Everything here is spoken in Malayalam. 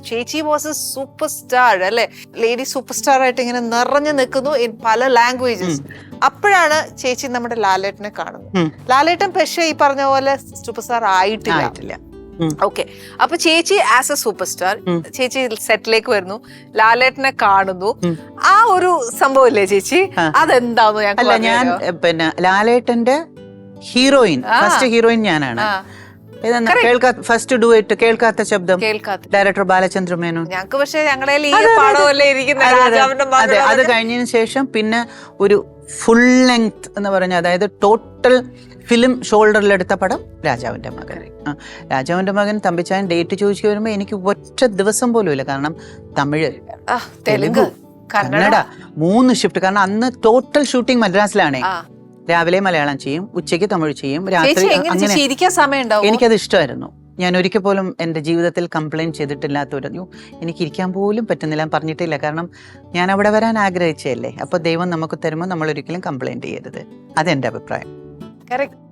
ചേച്ചി വാസ് എ സൂപ്പർ സ്റ്റാർ അല്ലെ, ലേഡി സൂപ്പർ സ്റ്റാർ ആയിട്ട് ഇങ്ങനെ നിറഞ്ഞു നിൽക്കുന്നു ഇൻ പല ലാംഗ്വേജസ്. അപ്പോഴാണ് ചേച്ചി നമ്മുടെ ലാലേട്ടനെ കാണുന്നത്. ലാലേട്ടൻ പക്ഷേ ഈ പറഞ്ഞ പോലെ സൂപ്പർ സ്റ്റാർ ആയിട്ടില്ല. ഓക്കെ, അപ്പൊ ചേച്ചി ആസ് എ സൂപ്പർ സ്റ്റാർ, ചേച്ചി സെറ്റിലേക്ക് വരുന്നു, ലാലേട്ടനെ കാണുന്നു, ആ ഒരു സംഭവല്ലേ ചേച്ചി, അതെന്താന്ന് ഞാൻ പിന്നെ ലാലേട്ടന്റെ ഹീറോയിൻ, ഫസ്റ്റ് ഹീറോയിൻ ഞാനാണ്. ഫസ്റ്റ് ഡുവറ്റ് കേൾക്കാത്ത ശബ്ദം, ഡയറക്ടർ ബാലചന്ദ്ര മേനോൻ. ഞങ്ങൾക്ക് പക്ഷേ ഞങ്ങളുടെ ഈ പടമല്ലേ ഇരിക്കുന്നത്. അത് കഴിഞ്ഞതിന് ശേഷം പിന്നെ ഒരു ഫുൾ ലെങ്ത് എന്ന് പറഞ്ഞ, അതായത് ടോട്ടൽ ഫിലിം ഷോൾഡറിലെടുത്ത പടം രാജാവിന്റെ മകൻ. രാജാവിന്റെ മകൻ തമ്പിച്ചായൻ ഡേറ്റ് ചോദിച്ചു വരുമ്പോ എനിക്ക് ഒറ്റ ദിവസം പോലും ഇല്ല. കാരണം തമിഴ്, തെലുങ്ക്, കന്നഡ 3 ഷിഫ്റ്റ്. കാരണം അന്ന് ടോട്ടൽ ഷൂട്ടിംഗ് മദ്രാസിലാണേ. രാവിലെ മലയാളം ചെയ്യും, ഉച്ചയ്ക്ക് തമിഴ് ചെയ്യും, രാത്രി. എനിക്കത് ഇഷ്ടമായിരുന്നു. ഞാൻ ഒരിക്കൽ പോലും എൻ്റെ ജീവിതത്തിൽ കംപ്ലൈൻറ്റ് ചെയ്തിട്ടില്ലാത്തൊരു, എനിക്ക് ഇരിക്കാൻ പോലും പറ്റുന്നില്ല, പറഞ്ഞിട്ടില്ല. കാരണം ഞാൻ അവിടെ വരാൻ ആഗ്രഹിച്ചതല്ലേ. അപ്പോൾ ദൈവം നമുക്ക് തരുമ്പോൾ നമ്മൾ ഒരിക്കലും കംപ്ലൈൻറ്റ് ചെയ്യരുത്. അതെൻ്റെ അഭിപ്രായം.